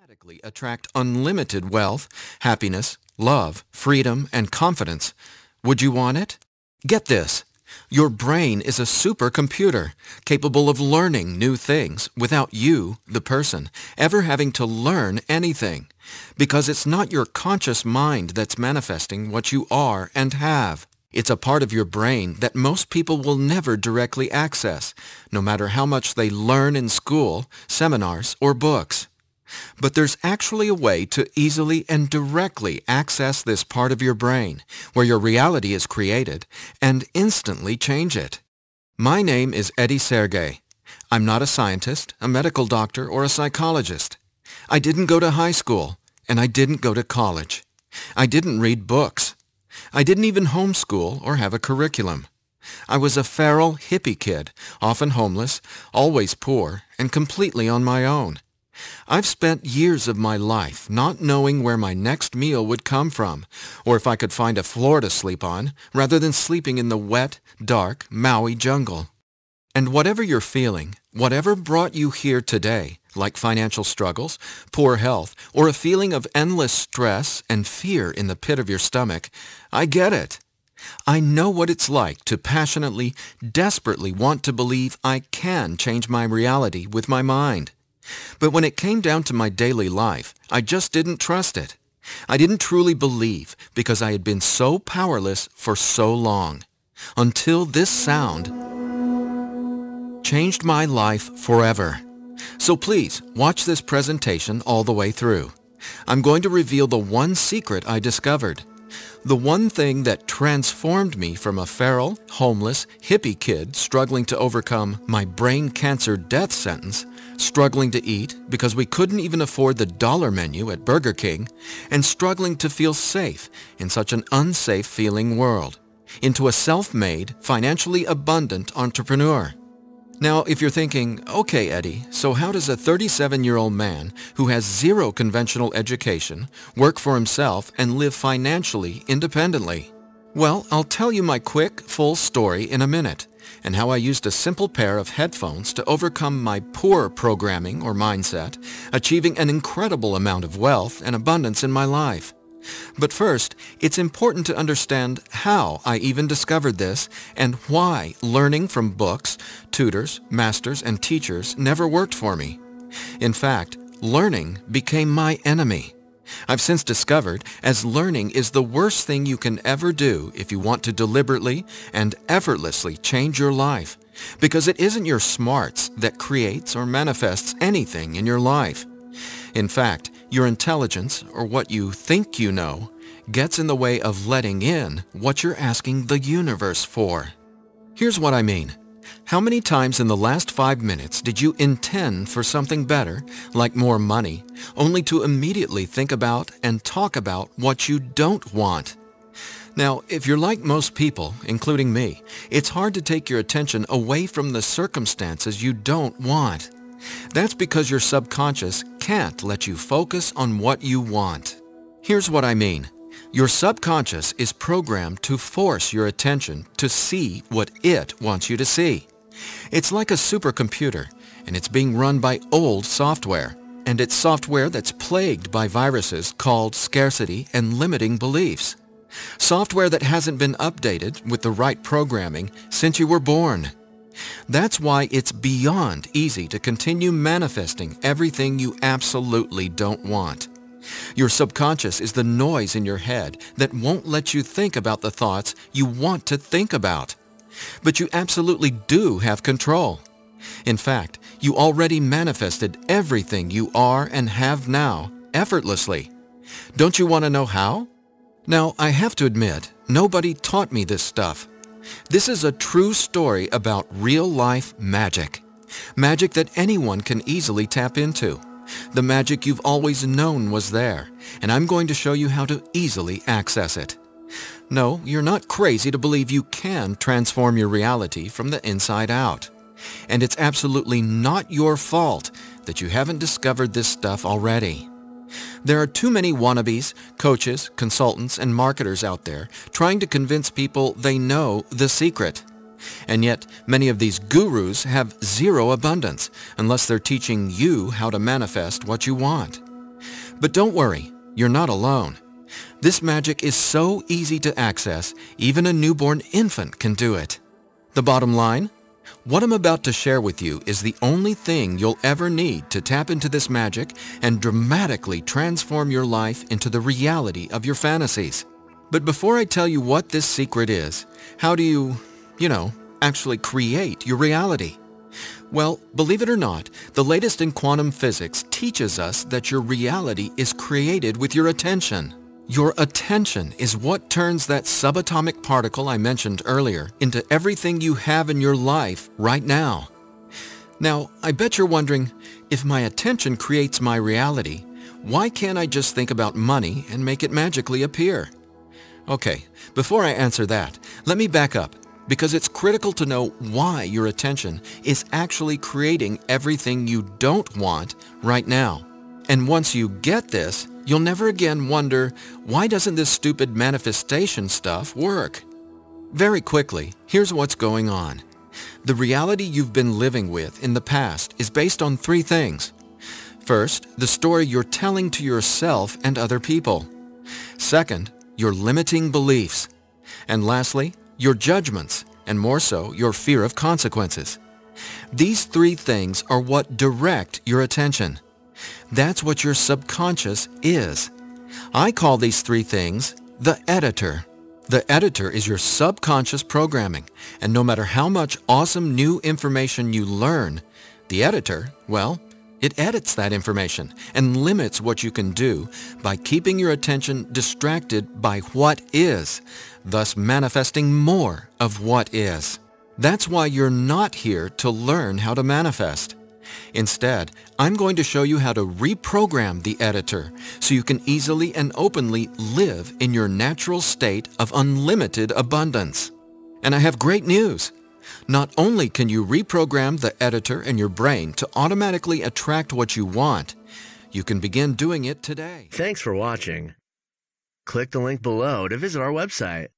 automatically attract unlimited wealth, happiness, love, freedom, and confidence. Would you want it? Get this. Your brain is a supercomputer capable of learning new things without you, the person, ever having to learn anything, because it's not your conscious mind that's manifesting what you are and have. It's a part of your brain that most people will never directly access, no matter how much they learn in school, seminars, or books. But there's actually a way to easily and directly access this part of your brain, where your reality is created, and instantly change it. My name is Eddie Sergey. I'm not a scientist, a medical doctor, or a psychologist. I didn't go to high school, and I didn't go to college. I didn't read books. I didn't even homeschool or have a curriculum. I was a feral hippie kid, often homeless, always poor, and completely on my own. I've spent years of my life not knowing where my next meal would come from, or if I could find a floor to sleep on, rather than sleeping in the wet, dark Maui jungle. And whatever you're feeling, whatever brought you here today, like financial struggles, poor health, or a feeling of endless stress and fear in the pit of your stomach, I get it. I know what it's like to passionately, desperately want to believe I can change my reality with my mind. But when it came down to my daily life, I just didn't trust it. I didn't truly believe because I had been so powerless for so long. Until this sound changed my life forever. So please, watch this presentation all the way through. I'm going to reveal the one secret I discovered. The one thing that transformed me from a feral, homeless, hippie kid struggling to overcome my brain cancer death sentence, struggling to eat because we couldn't even afford the dollar menu at Burger King, and struggling to feel safe in such an unsafe feeling world, into a self-made, financially abundant entrepreneur. Now, if you're thinking, okay, Eddie, so how does a 37-year-old man who has zero conventional education work for himself and live financially independently? Well, I'll tell you my quick, full story in a minute, and how I used a simple pair of headphones to overcome my poor programming or mindset, achieving an incredible amount of wealth and abundance in my life. But first, it's important to understand how I even discovered this and why learning from books, tutors, masters, and teachers never worked for me. In fact, learning became my enemy. I've since discovered as learning is the worst thing you can ever do if you want to deliberately and effortlessly change your life, because it isn't your smarts that creates or manifests anything in your life. In fact, your intelligence, or what you think you know, gets in the way of letting in what you're asking the universe for. Here's what I mean. How many times in the last 5 minutes did you intend for something better, like more money, only to immediately think about and talk about what you don't want? Now, if you're like most people, including me, it's hard to take your attention away from the circumstances you don't want. That's because your subconscious can't let you focus on what you want. Here's what I mean. Your subconscious is programmed to force your attention to see what it wants you to see. It's like a supercomputer, and it's being run by old software. And it's software that's plagued by viruses called scarcity and limiting beliefs. Software that hasn't been updated with the right programming since you were born. That's why it's beyond easy to continue manifesting everything you absolutely don't want. Your subconscious is the noise in your head that won't let you think about the thoughts you want to think about. But you absolutely do have control. In fact, you already manifested everything you are and have now effortlessly. Don't you want to know how? Now, I have to admit, nobody taught me this stuff. This is a true story about real-life magic. Magic that anyone can easily tap into. The magic you've always known was there, and I'm going to show you how to easily access it. No, you're not crazy to believe you can transform your reality from the inside out. And it's absolutely not your fault that you haven't discovered this stuff already. There are too many wannabes, coaches, consultants, and marketers out there trying to convince people they know the secret. And yet, many of these gurus have zero abundance unless they're teaching you how to manifest what you want. But don't worry, you're not alone. This magic is so easy to access, even a newborn infant can do it. The bottom line? What I'm about to share with you is the only thing you'll ever need to tap into this magic and dramatically transform your life into the reality of your fantasies. But before I tell you what this secret is, how do you, actually create your reality? Well, believe it or not, the latest in quantum physics teaches us that your reality is created with your attention. Your attention is what turns that subatomic particle I mentioned earlier into everything you have in your life right now. Now, I bet you're wondering, if my attention creates my reality, why can't I just think about money and make it magically appear? Okay, before I answer that, let me back up, because it's critical to know why your attention is actually creating everything you don't want right now. And once you get this, you'll never again wonder, why doesn't this stupid manifestation stuff work? Very quickly, here's what's going on. The reality you've been living with in the past is based on three things. First, the story you're telling to yourself and other people. Second, your limiting beliefs. And lastly, your judgments, and more so, your fear of consequences. These three things are what direct your attention. That's what your subconscious is. I call these three things the editor. The editor is your subconscious programming, and no matter how much awesome new information you learn, the editor, well, it edits that information and limits what you can do by keeping your attention distracted by what is, thus manifesting more of what is. That's why you're not here to learn how to manifest. Instead, I'm going to show you how to reprogram the editor so you can easily and openly live in your natural state of unlimited abundance. And I have great news. Not only can you reprogram the editor in your brain to automatically attract what you want, you can begin doing it today. Thanks for watching. Click the link below to visit our website.